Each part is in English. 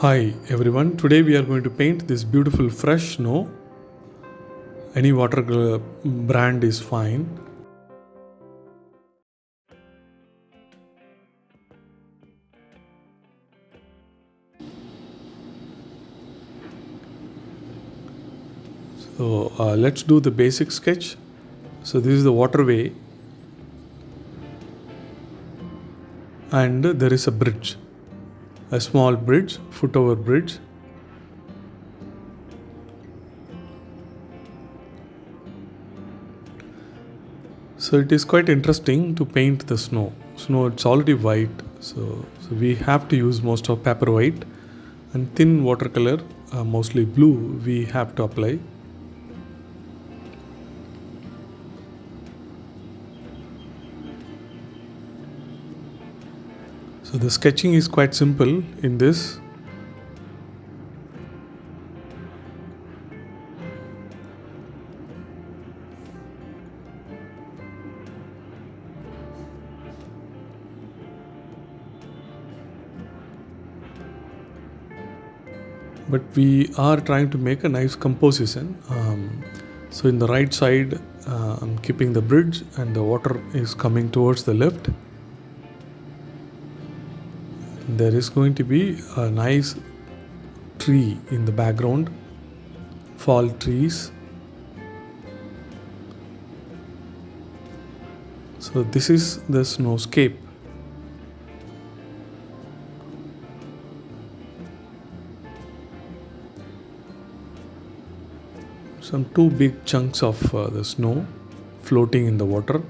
Hi everyone, today we are going to paint this beautiful fresh snow. Any watercolor brand is fine. So let's do the basic sketch. So this is the waterway and there is a bridge, a small bridge, foot over bridge. So it is quite interesting to paint the snow. Snow, it's already white, so we have to use most of paper white and thin watercolor, mostly blue, we have to apply. So the sketching is quite simple in this. But we are trying to make a nice composition. So in the right side, I'm keeping the bridge and the water is coming towards the left. There is going to be a nice tree in the background, fall trees. So this is the snowscape. Some two big chunks of the snow floating in the water.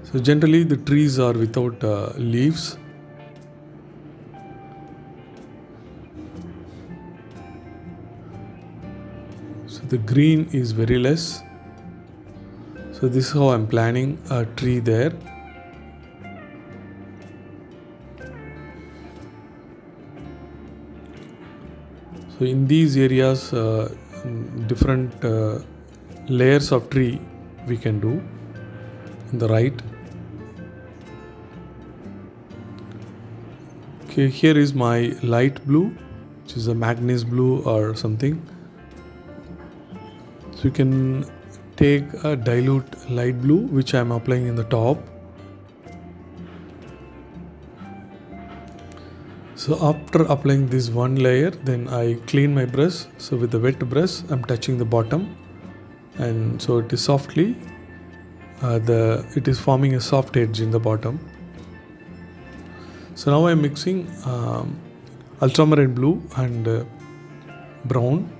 So generally the trees are without leaves. So the green is very less. So this is how I'm planning a tree there. So in these areas, different layers of tree we can do in the right. Okay, here is my light blue, which is a Magnus blue or something. So you can take a dilute light blue, which I am applying in the top. So after applying this one layer, then I clean my brush. So with the wet brush, I'm touching the bottom, and so it is softly. It is forming a soft edge in the bottom. So now I'm mixing ultramarine blue and brown.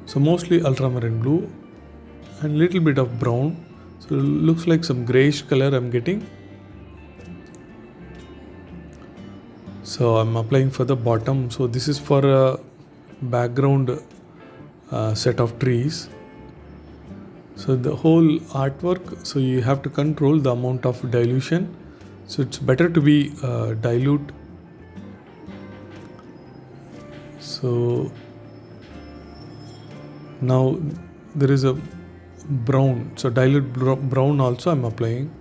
So mostly ultramarine blue and little bit of brown. So it looks like some grayish color I'm getting. So I'm applying for the bottom. So this is for a background set of trees. So the whole artwork, so you have to control the amount of dilution. So it's better to be dilute. So now there is a brown, so dilute brown also I'm applying.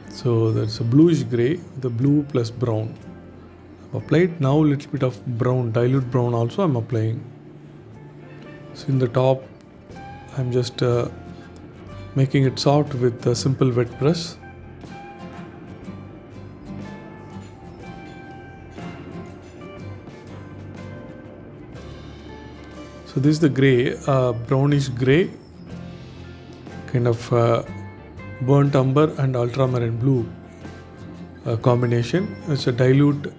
So there's a bluish gray, the blue plus brown. I've applied. Now a little bit of brown, dilute brown also I'm applying. So in the top, I'm just making it soft with a simple wet brush. So this is the gray, brownish gray, kind of burnt umber and ultramarine blue combination. It's a dilute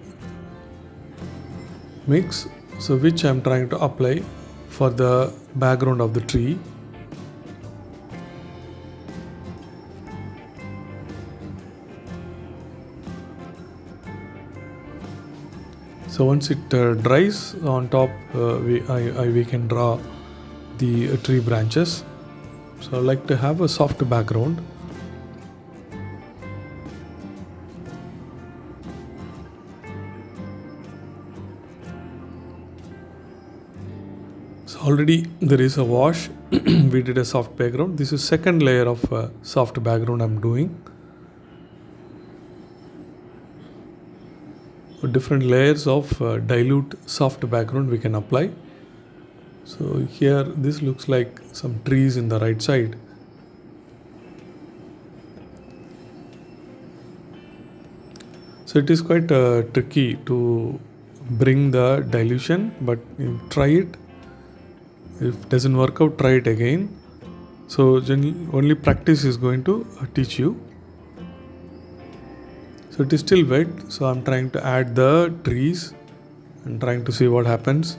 mix, so which I'm trying to apply for the background of the tree. So once it dries on top, we can draw the tree branches. So I like to have a soft background. already there is a wash. We did a soft background. This is second layer of soft background I'm doing. So different layers of dilute soft background we can apply. So here this looks like some trees in the right side. So it is quite tricky to bring the dilution, but you try it. If it doesn't work out, try it again. So only practice is going to teach you. So it is still wet, so I'm trying to add the trees and trying to see what happens.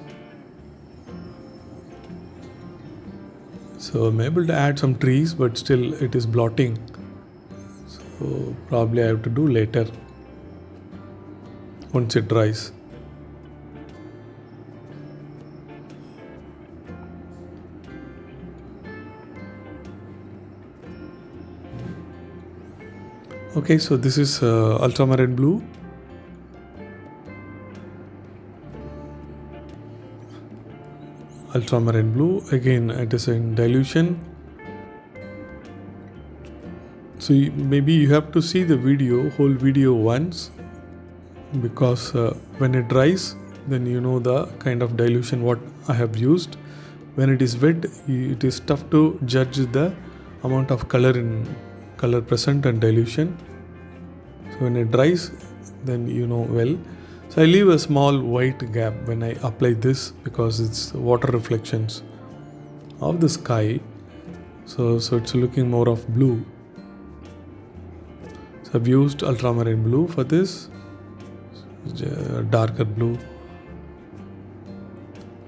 So I'm able to add some trees, but still it is blotting. So probably I have to do later once it dries. Okay, so this is ultramarine blue. Ultramarine blue, again it is in dilution. So maybe you have to see the whole video once, because when it dries, then you know the kind of dilution what I have used. When it is wet, it is tough to judge the amount of color present and dilution. So when it dries, then you know well. So I leave a small white gap when I apply this, because it's water reflections of the sky. So it's looking more of blue. So I've used ultramarine blue for this, darker blue.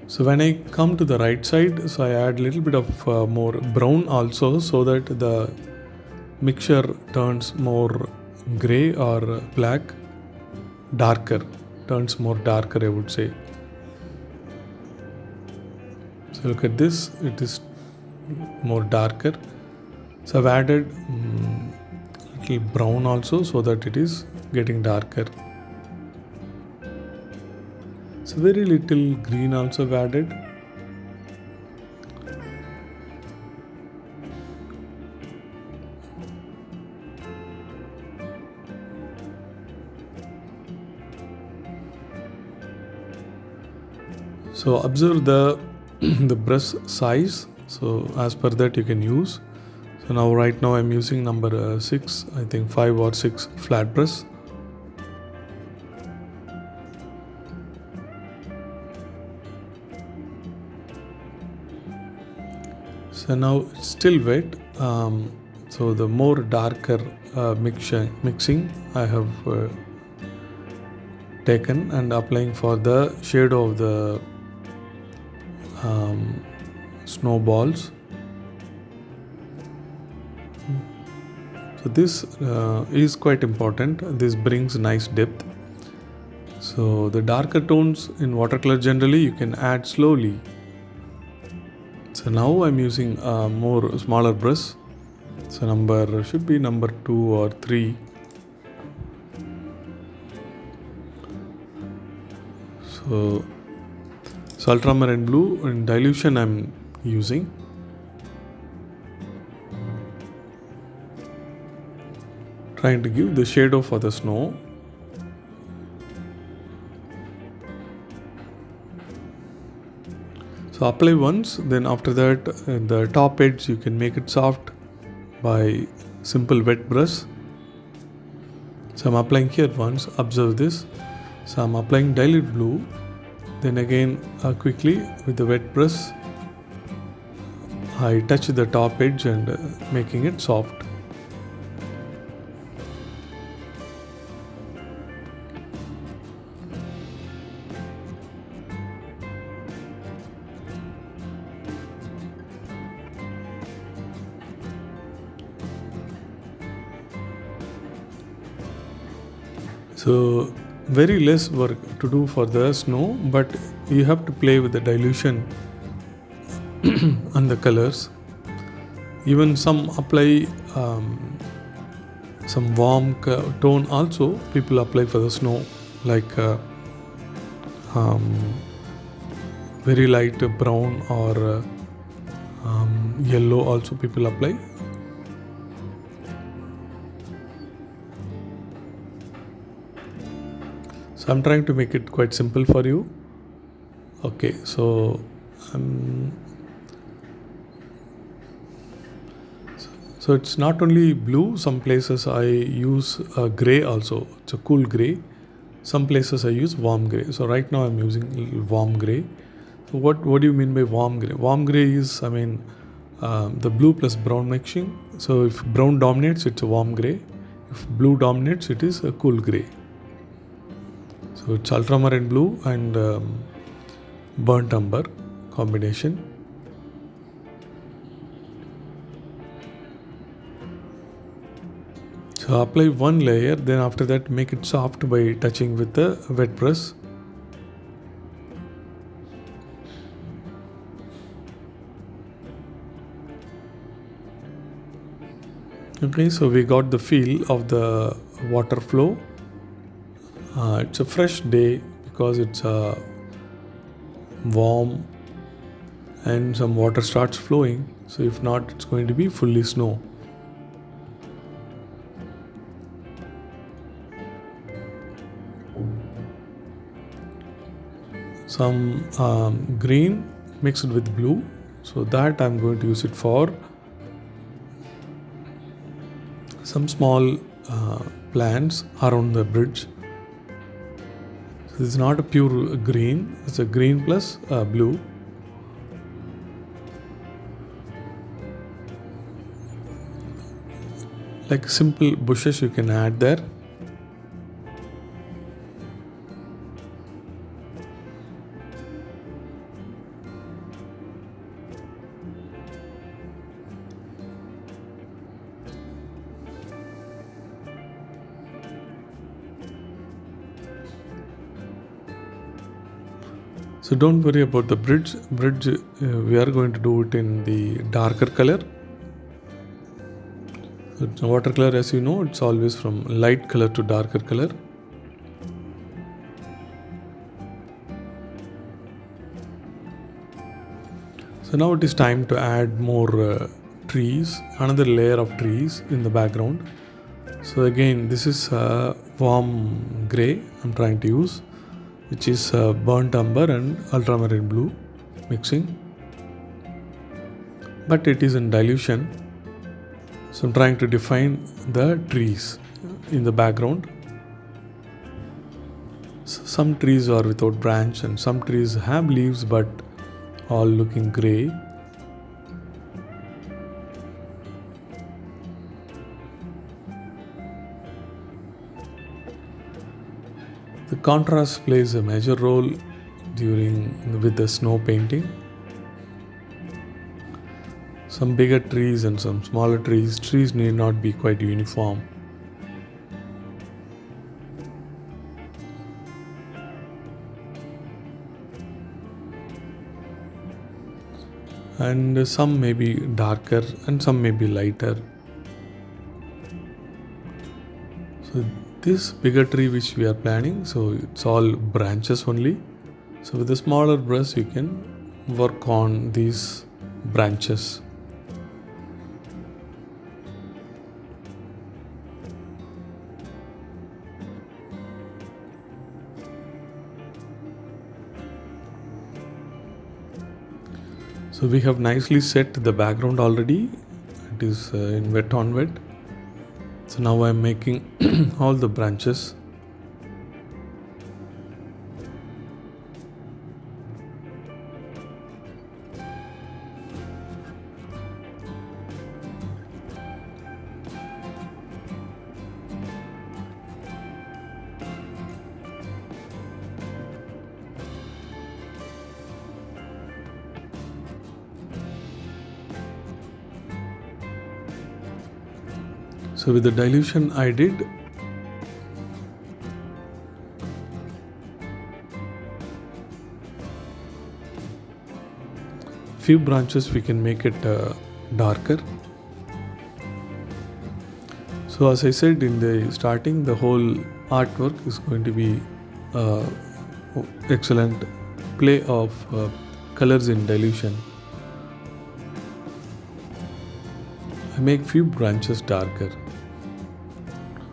So when I come to the right side, so I add a little bit of more brown also, so that the mixture turns more gray or black, turns more darker, I would say. So look at this, it is more darker. So I've added little brown also, so that it is getting darker. So very little green also I've added. So observe the brush size. So as per that you can use. So right now I'm using number 6, I think 5 or 6 flat brush. So now it's still wet. So the more darker mixing I have taken and applying for the shadow of the snowballs. So this is quite important. This brings nice depth. So the darker tones in watercolor generally you can add slowly. So now I'm using more smaller brush. So should be number 2 or 3. So ultramarine blue in dilution I'm using. Trying to give the shadow for the snow. So apply once, then after that the top edge you can make it soft by simple wet brush. So I'm applying here once, observe this. So I'm applying dilute blue, then again quickly with the wet brush I touch the top edge and making it soft. So very less work to do for the snow, but you have to play with the dilution and the colors. Even some apply some warm tone also people apply for the snow, like very light brown or yellow also people apply. So I'm trying to make it quite simple for you. Okay, so so it's not only blue. Some places I use gray also. It's a cool gray. Some places I use warm gray. So right now I'm using warm gray. So what do you mean by warm gray? Warm gray is, the blue plus brown mixing. So if brown dominates, it's a warm gray. If blue dominates, it is a cool gray. So it's ultramarine blue and burnt umber combination. So apply one layer, then after that make it soft by touching with the wet brush. Okay, so we got the feel of the water flow. It's a fresh day because it's warm and some water starts flowing. So if not, it's going to be fully snow. Some green mixed with blue, so that I'm going to use it for some small plants around the bridge. So this is not a pure green, it's a green plus blue. Like simple bushes you can add there. So don't worry about the bridge. We are going to do it in the darker color. So watercolor, as you know, it's always from light color to darker color. So now it is time to add more trees, another layer of trees in the background. So again, this is warm gray I'm trying to use, which is burnt umber and ultramarine blue mixing, but it is in dilution. So I'm trying to define the trees in the background. So some trees are without branch and some trees have leaves but all looking grey. The contrast plays a major role with the snow painting. Some bigger trees and some smaller trees. Trees need not be quite uniform. And some may be darker and some may be lighter. So this bigger tree which we are planning, so it's all branches only. So with a smaller brush you can work on these branches. So we have nicely set the background already. It is in wet on wet. So now I am making all the branches. So with the dilution I did, few branches we can make it darker. So as I said in the starting, the whole artwork is going to be excellent play of colors in dilution. I make few branches darker,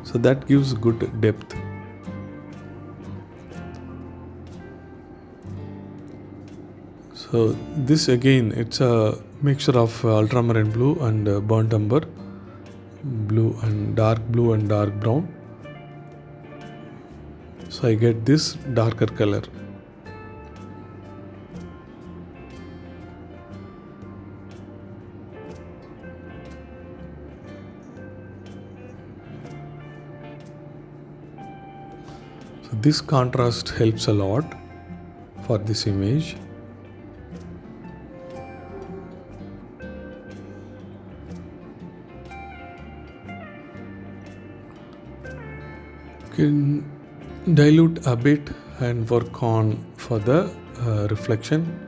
so that gives good depth. So this again, it's a mixture of ultramarine blue and burnt umber blue and dark brown. So I get this darker color. So this contrast helps a lot for this image. Can dilute a bit and work on for the reflection.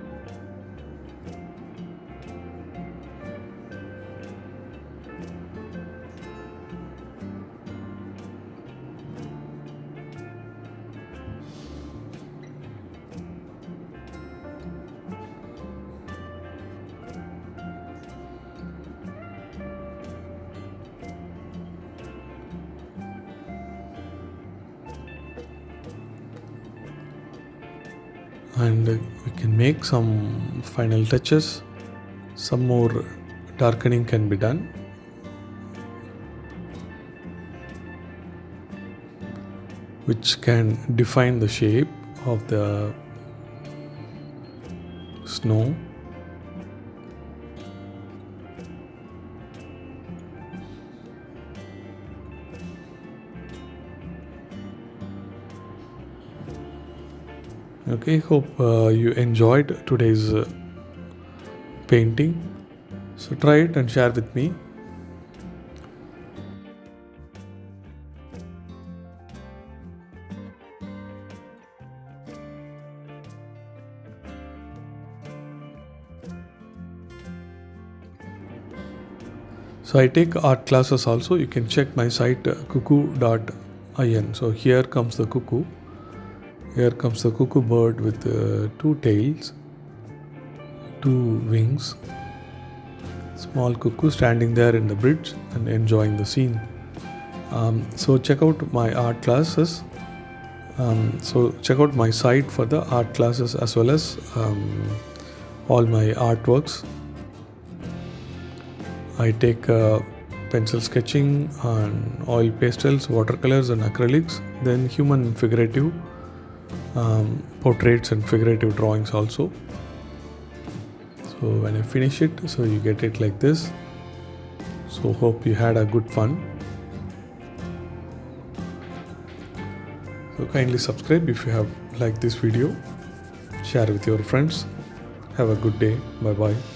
And we can make some final touches. Some more darkening can be done. Which can define the shape of the snow. Okay, hope you enjoyed today's painting. So try it and share with me. So I take art classes also. You can check my site cuckoo.in. So here comes the cuckoo. Here comes the cuckoo bird with two tails, two wings. Small cuckoo standing there in the bridge and enjoying the scene. So check out my art classes. So check out my site for the art classes as well as all my artworks. I take pencil sketching and oil pastels, watercolors and acrylics, then human figurative, portraits and figurative drawings also. So when I finish it, so you get it like this. So hope you had a good fun. So kindly subscribe if you have liked this video. Share with your friends. Have a good day. Bye bye.